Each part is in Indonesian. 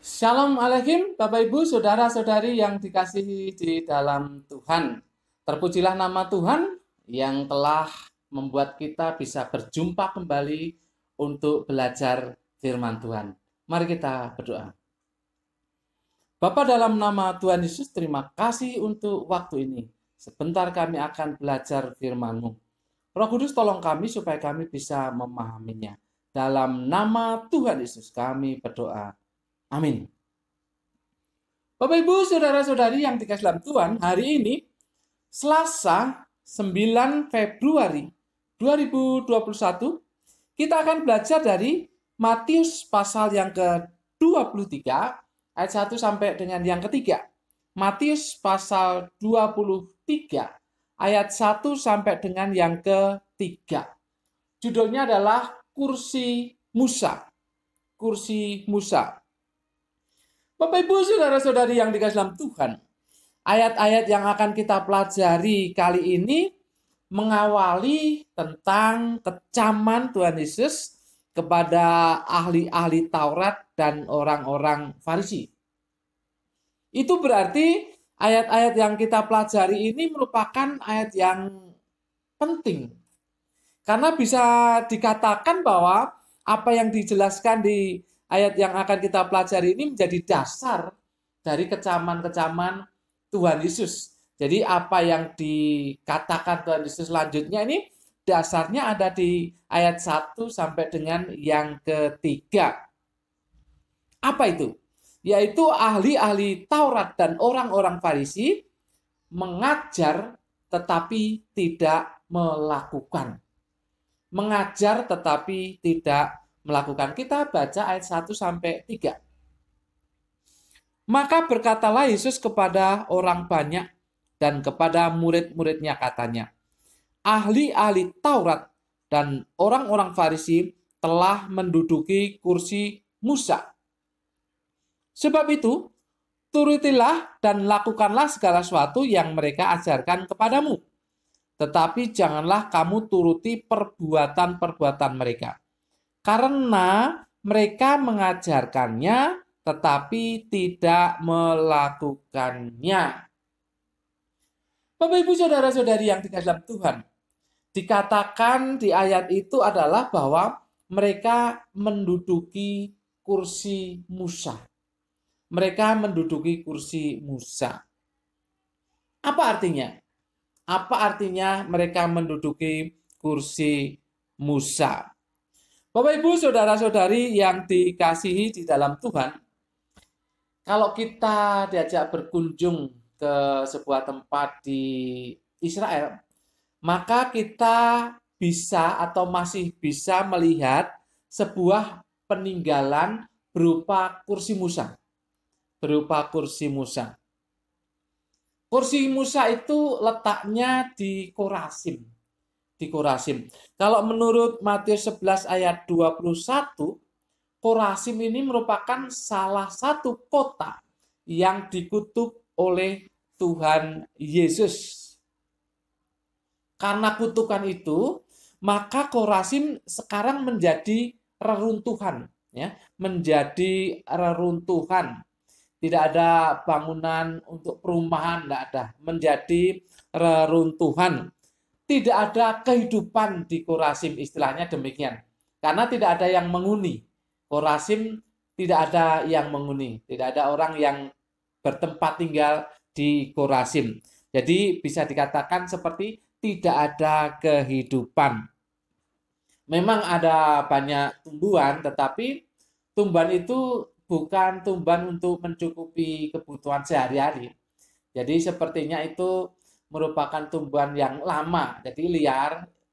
Shalom Alaikum, Bapak Ibu, Saudara-saudari yang dikasihi di dalam Tuhan. Terpujilah nama Tuhan yang telah membuat kita bisa berjumpa kembali untuk belajar firman Tuhan. Mari kita berdoa. Bapa, dalam nama Tuhan Yesus, terima kasih untuk waktu ini. Sebentar kami akan belajar firman-Mu. Roh Kudus, tolong kami supaya kami bisa memahaminya. Dalam nama Tuhan Yesus kami berdoa. Amin. Bapak Ibu, Saudara-saudari yang dikasihi dalam Tuhan, hari ini Selasa 9 Februari 2021 kita akan belajar dari Matius pasal yang ke-23 ayat 1 sampai dengan yang ketiga. Matius pasal 23 ayat 1 sampai dengan yang ketiga. Judulnya adalah Kursi Musa. Kursi Musa. Bapak Ibu, Saudara-saudari yang dikasihi dalam Tuhan, ayat-ayat yang akan kita pelajari kali ini mengawali tentang kecaman Tuhan Yesus kepada ahli-ahli Taurat dan orang-orang Farisi. Itu berarti ayat-ayat yang kita pelajari ini merupakan ayat yang penting. Karena bisa dikatakan bahwa apa yang dijelaskan di ayat yang akan kita pelajari ini menjadi dasar dari kecaman-kecaman Tuhan Yesus. Jadi apa yang dikatakan Tuhan Yesus selanjutnya ini dasarnya ada di ayat 1 sampai dengan yang ketiga. Apa itu? Yaitu ahli-ahli Taurat dan orang-orang Farisi mengajar tetapi tidak melakukan. Mengajar tetapi tidak melakukan. Kita baca ayat 1 sampai 3. Maka berkatalah Yesus kepada orang banyak dan kepada murid-muridnya katanya, ahli-ahli Taurat dan orang-orang Farisi telah menduduki kursi Musa. Sebab itu, turutilah dan lakukanlah segala sesuatu yang mereka ajarkan kepadamu. Tetapi janganlah kamu turuti perbuatan-perbuatan mereka. Karena mereka mengajarkannya tetapi tidak melakukannya. Bapak Ibu, Saudara-saudari yang dikasihi dalam Tuhan, dikatakan di ayat itu adalah bahwa mereka menduduki kursi Musa. Mereka menduduki kursi Musa. Apa artinya? Apa artinya mereka menduduki kursi Musa? Bapak Ibu, Saudara-saudari yang dikasihi di dalam Tuhan, kalau kita diajak berkunjung ke sebuah tempat di Israel, maka kita bisa atau masih bisa melihat sebuah peninggalan berupa kursi Musa. Berupa kursi Musa. Kursi Musa itu letaknya di Korasim. Di Korasim. Kalau menurut Matius 11 ayat 21, Korasim ini merupakan salah satu kota yang dikutuk oleh Tuhan Yesus. Karena kutukan itu, maka Korasim sekarang menjadi reruntuhan, ya, menjadi reruntuhan. Tidak ada bangunan untuk perumahan, tidak ada, menjadi reruntuhan. Tidak ada kehidupan di Korasim, istilahnya demikian. Karena tidak ada yang menghuni. Korasim tidak ada yang menghuni. Tidak ada orang yang bertempat tinggal di Korasim. Jadi bisa dikatakan seperti tidak ada kehidupan. Memang ada banyak tumbuhan, tetapi tumbuhan itu bukan tumbuhan untuk mencukupi kebutuhan sehari-hari. Jadi sepertinya itu merupakan tumbuhan yang lama, jadi liar,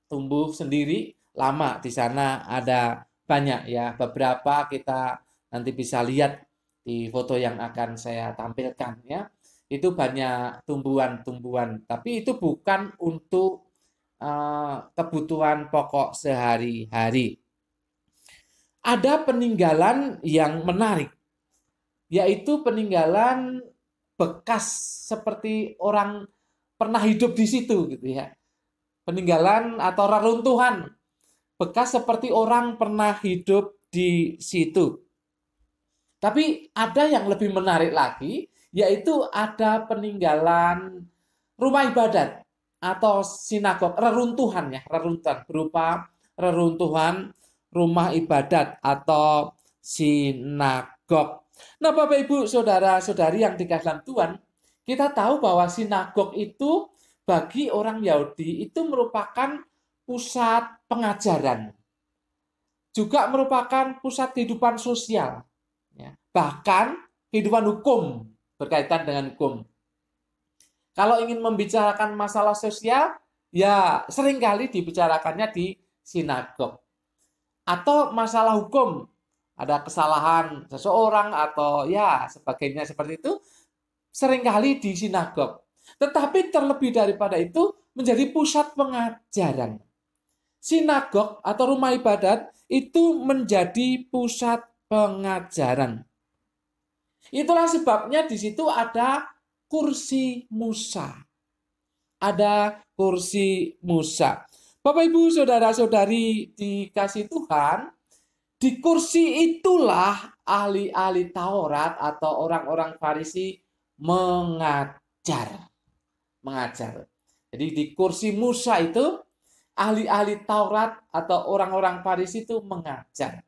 tumbuh sendiri, lama. Di sana ada banyak ya, beberapa kita nanti bisa lihat di foto yang akan saya tampilkan ya. Itu banyak tumbuhan-tumbuhan, tapi itu bukan untuk kebutuhan pokok sehari-hari. Ada peninggalan yang menarik, yaitu peninggalan bekas seperti orang pernah hidup di situ gitu ya. Peninggalan atau reruntuhan bekas seperti orang pernah hidup di situ. Tapi ada yang lebih menarik lagi, yaitu ada peninggalan rumah ibadat atau sinagog, reruntuhan ya, reruntuhan berupa reruntuhan rumah ibadat atau sinagog. Nah, Bapak Ibu, saudara-saudari yang dikasih dalam Tuhan, kita tahu bahwa sinagog itu bagi orang Yahudi itu merupakan pusat pengajaran, juga merupakan pusat kehidupan sosial, ya. Bahkan kehidupan hukum, berkaitan dengan hukum. Kalau ingin membicarakan masalah sosial, ya seringkali dibicarakannya di sinagog. Atau masalah hukum, ada kesalahan seseorang atau ya sebagainya seperti itu, seringkali di sinagog. Tetapi terlebih daripada itu menjadi pusat pengajaran. Sinagog atau rumah ibadat itu menjadi pusat pengajaran. Itulah sebabnya di situ ada kursi Musa. Ada kursi Musa. Bapak Ibu saudara-saudari dikasih Tuhan, di kursi itulah ahli-ahli Taurat atau orang-orang Farisi mengajar. Jadi di kursi Musa itu ahli-ahli Taurat atau orang-orang Farisi itu mengajar.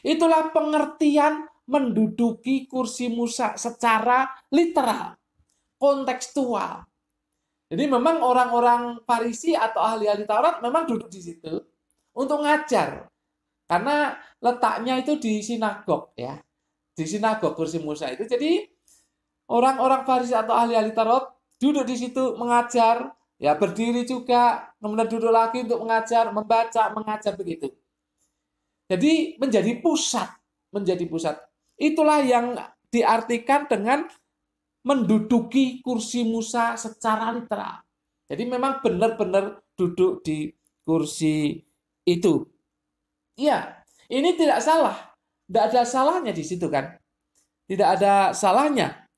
Itulah pengertian menduduki kursi Musa secara literal, kontekstual. Jadi memang orang-orang Farisi atau ahli-ahli Taurat memang duduk di situ untuk ngajar. Karena letaknya itu di sinagog ya. Di sinagog kursi Musa itu. Jadi orang-orang Farisi atau ahli-ahli Taurat duduk di situ mengajar, ya berdiri juga, kemudian duduk lagi untuk mengajar, membaca, mengajar begitu. Jadi menjadi pusat. Itulah yang diartikan dengan menduduki kursi Musa secara literal. Jadi memang benar-benar duduk di kursi itu. Iya, ini tidak salah. Tidak ada salahnya di situ kan. Tidak ada salahnya.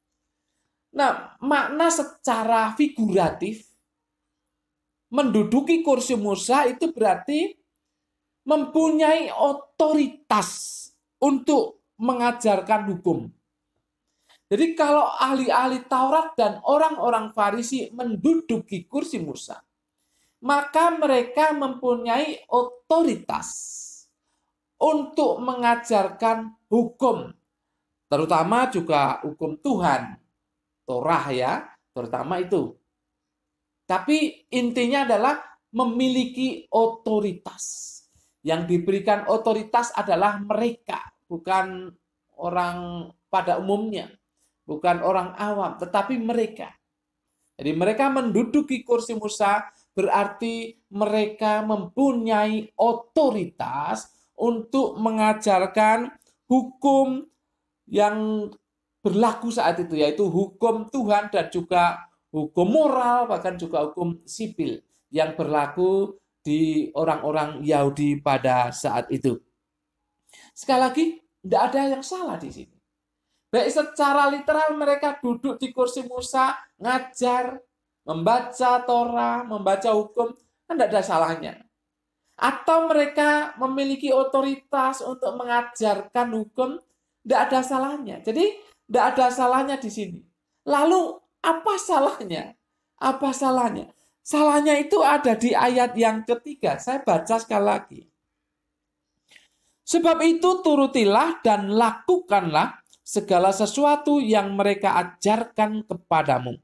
Nah, makna secara figuratif menduduki kursi Musa itu berarti mempunyai otoritas untuk mengajarkan hukum. Jadi kalau ahli-ahli Taurat dan orang-orang Farisi menduduki kursi Musa, maka mereka mempunyai otoritas untuk mengajarkan hukum, terutama juga hukum Tuhan, Torah ya, terutama itu. Tapi intinya adalah memiliki otoritas. Yang diberikan otoritas adalah mereka, bukan orang pada umumnya, bukan orang awam, tetapi mereka. Jadi mereka menduduki kursi Musa berarti mereka mempunyai otoritas untuk mengajarkan hukum yang berlaku saat itu, yaitu hukum Tuhan dan juga hukum moral, bahkan juga hukum sipil yang berlaku di orang-orang Yahudi pada saat itu. Sekali lagi, tidak ada yang salah di sini. Baik secara literal mereka duduk di kursi Musa, ngajar, membaca Torah, membaca hukum, kan tidak ada salahnya. Atau mereka memiliki otoritas untuk mengajarkan hukum, tidak ada salahnya. Jadi, tidak ada salahnya di sini. Lalu, apa salahnya? Apa salahnya? Salahnya itu ada di ayat yang ketiga. Saya baca sekali lagi. Sebab itu turutilah dan lakukanlah segala sesuatu yang mereka ajarkan kepadamu.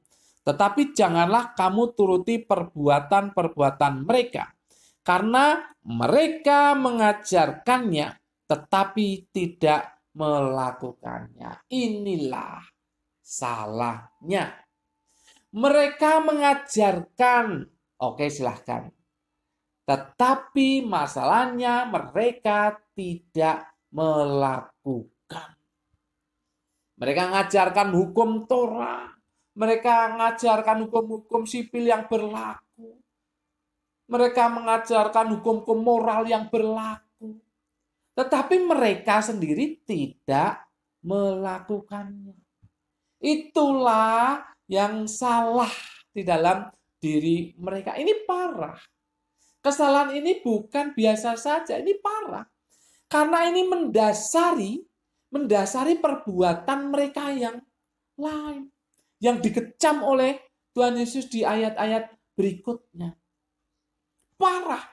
Tetapi janganlah kamu turuti perbuatan-perbuatan mereka. Karena mereka mengajarkannya tetapi tidak melakukannya. Inilah salahnya. Mereka mengajarkan, oke silahkan. Tetapi masalahnya mereka tidak melakukan. Mereka mengajarkan hukum Torah. Mereka mengajarkan hukum-hukum sipil yang berlaku. Mereka mengajarkan hukum-hukum moral yang berlaku. Tetapi mereka sendiri tidak melakukannya. Itulah yang salah di dalam diri mereka. Ini parah. Kesalahan ini bukan biasa saja, ini parah. Karena ini mendasari mendasari perbuatan mereka yang lain, yang dikecam oleh Tuhan Yesus di ayat-ayat berikutnya. Parah.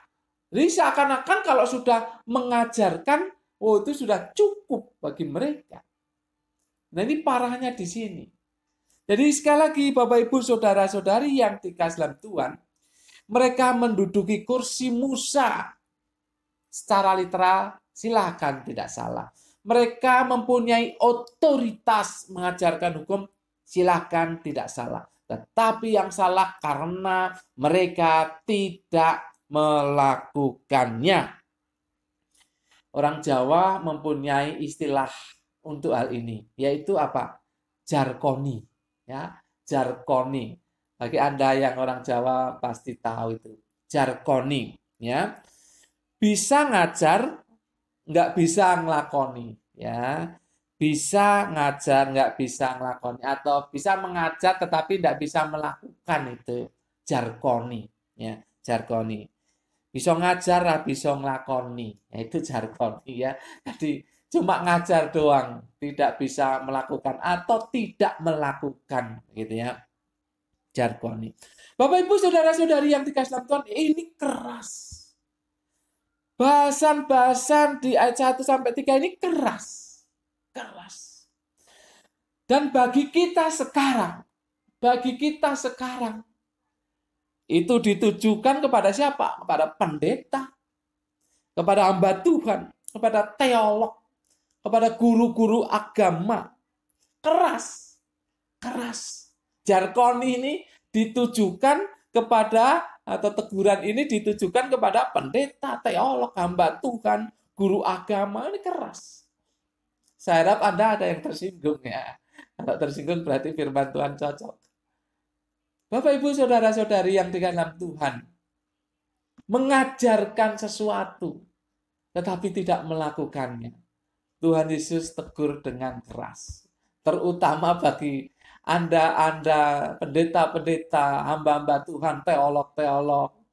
Jadi seakan-akan kalau sudah mengajarkan, oh itu sudah cukup bagi mereka. Nah ini parahnya di sini. Jadi sekali lagi Bapak Ibu Saudara-saudari yang dikasihi dalam Tuhan, mereka menduduki kursi Musa. Secara literal silakan tidak salah. Mereka mempunyai otoritas mengajarkan hukum, silakan tidak salah. Tetapi yang salah karena mereka tidak melakukannya. Orang Jawa mempunyai istilah untuk hal ini, yaitu apa? Jarkoni. Ya, jarkoni. Bagi Anda yang orang Jawa pasti tahu itu. Jarkoni. Ya, bisa ngajar, nggak bisa ngelakoni. Ya, bisa ngajar, nggak bisa ngelakoni. Atau bisa mengajar tetapi nggak bisa melakukan itu. Jarkoni. Ya, jarkoni. Bisa ngajar, bisa ngelakoni. Ya, itu jarkoni ya. Jadi cuma ngajar doang, tidak bisa melakukan atau tidak melakukan gitu ya. Jarkoni. Bapak Ibu Saudara-saudari yang dikasihi dalam Tuhan, ini keras. Bahasan-bahasan di ayat 1 sampai 3 ini keras. Keras. Dan bagi kita sekarang itu ditujukan kepada siapa? Kepada pendeta, kepada hamba Tuhan, kepada teolog, kepada guru-guru agama. Keras. Keras. Jarkoni ini ditujukan kepada, atau teguran ini ditujukan kepada pendeta, teolog, hamba Tuhan, guru agama. Ini keras. Saya harap Anda ada yang tersinggung ya. Kalau tersinggung berarti firman Tuhan cocok. Bapak Ibu Saudara-saudari yang dikasihi dalam Tuhan, mengajarkan sesuatu tetapi tidak melakukannya, Tuhan Yesus tegur dengan keras. Terutama bagi Anda pendeta-pendeta, hamba-hamba Tuhan, teolog-teolog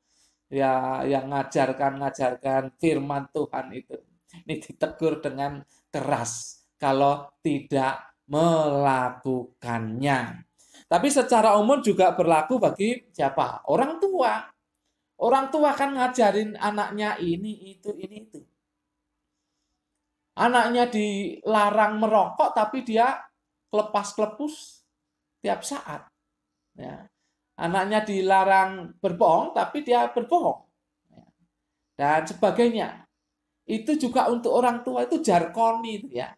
ya yang ngajarkan firman Tuhan itu. Ini ditegur dengan keras kalau tidak melakukannya. Tapi secara umum juga berlaku bagi siapa? Orang tua. Orang tua kan ngajarin anaknya ini, itu. Anaknya dilarang merokok, tapi dia kelepas-kelepus tiap saat. Ya. Anaknya dilarang berbohong, tapi dia berbohong. Ya. Dan sebagainya. Itu juga untuk orang tua, itu jarkoni. Ya.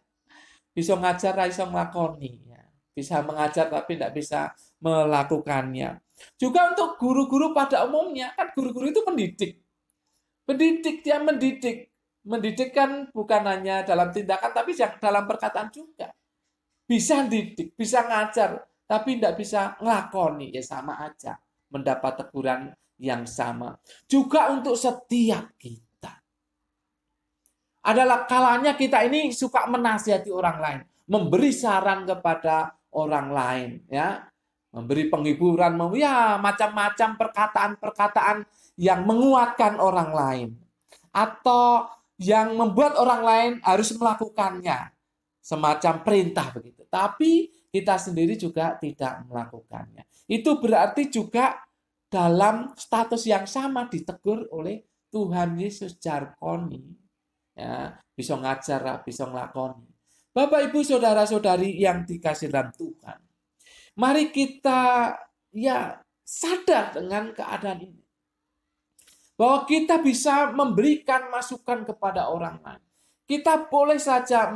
Bisa ngajar, bisa ngelakoni. Ya. Bisa mengajar, tapi tidak bisa melakukannya. Juga untuk guru-guru pada umumnya, kan guru-guru itu mendidik. Dia mendidik. Mendidik kan bukan hanya dalam tindakan, tapi dalam perkataan juga. Bisa didik, bisa ngajar, tapi tidak bisa ngelakoni. Ya sama aja, mendapat teguran yang sama. Juga untuk setiap kita. Adalah kalanya kita ini suka menasihati orang lain. Memberi saran kepada orang lain. Ya, memberi penghiburan, ya macam-macam perkataan-perkataan yang menguatkan orang lain. Atau yang membuat orang lain harus melakukannya. Semacam perintah begitu. Tapi kita sendiri juga tidak melakukannya. Itu berarti juga dalam status yang sama ditegur oleh Tuhan Yesus, jarkoni. Ya, bisa ngajar, bisa ngelakoni. Bapak, Ibu, Saudara-saudari yang dikasihi dalam Tuhan. Mari kita ya sadar dengan keadaan ini. Bahwa kita bisa memberikan masukan kepada orang lain. Kita boleh saja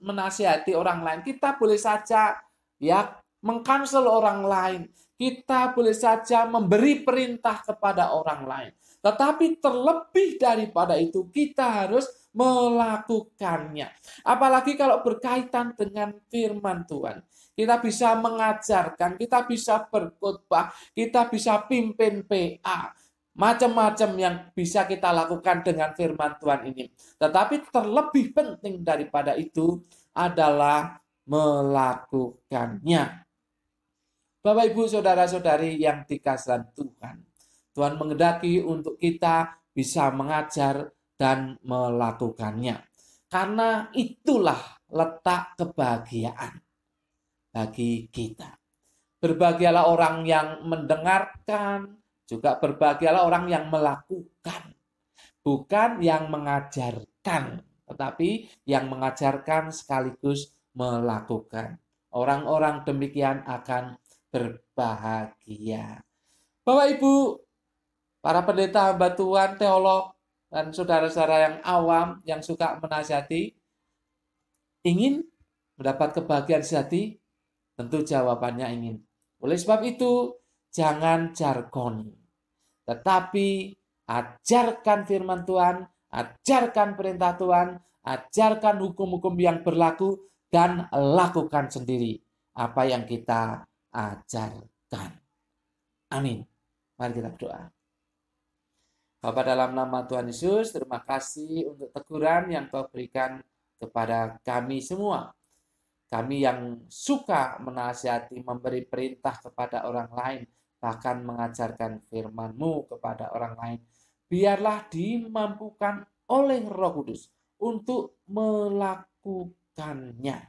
menasihati orang lain. Kita boleh saja ya mengkansel orang lain. Kita boleh saja memberi perintah kepada orang lain. Tetapi terlebih daripada itu kita harus melakukannya. Apalagi kalau berkaitan dengan firman Tuhan. Kita bisa mengajarkan, kita bisa berkhotbah, kita bisa pimpin PA. Macam-macam yang bisa kita lakukan dengan firman Tuhan ini. Tetapi terlebih penting daripada itu adalah melakukannya. Bapak, Ibu, Saudara-saudari yang dikasihi Tuhan. Tuhan menghendaki untuk kita bisa mengajar dan melakukannya. Karena itulah letak kebahagiaan bagi kita. Berbahagialah orang yang mendengarkan, juga berbahagialah orang yang melakukan. Bukan yang mengajarkan, tetapi yang mengajarkan sekaligus melakukan. Orang-orang demikian akan berbahagia. Bapak Ibu, para pendeta, hamba Tuhan, teolog, dan saudara-saudara yang awam yang suka menasihati, ingin mendapat kebahagiaan sejati? Tentu jawabannya ingin. Oleh sebab itu, jangan jargon, tetapi ajarkan firman Tuhan, ajarkan perintah Tuhan, ajarkan hukum-hukum yang berlaku, dan lakukan sendiri apa yang kita ajarkan. Amin. Mari kita berdoa. Bapa, dalam nama Tuhan Yesus, terima kasih untuk teguran yang Kau berikan kepada kami semua. Kami yang suka menasihati, memberi perintah kepada orang lain, bahkan mengajarkan firman-Mu kepada orang lain. Biarlah dimampukan oleh Roh Kudus untuk melakukannya.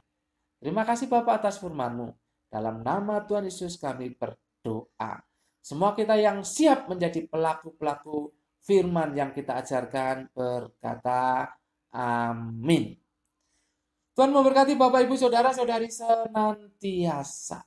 Terima kasih Bapak atas firman-Mu. Dalam nama Tuhan Yesus kami berdoa. Semua kita yang siap menjadi pelaku-pelaku firman yang kita ajarkan berkata amin. Tuhan memberkati Bapak Ibu Saudara-saudari senantiasa.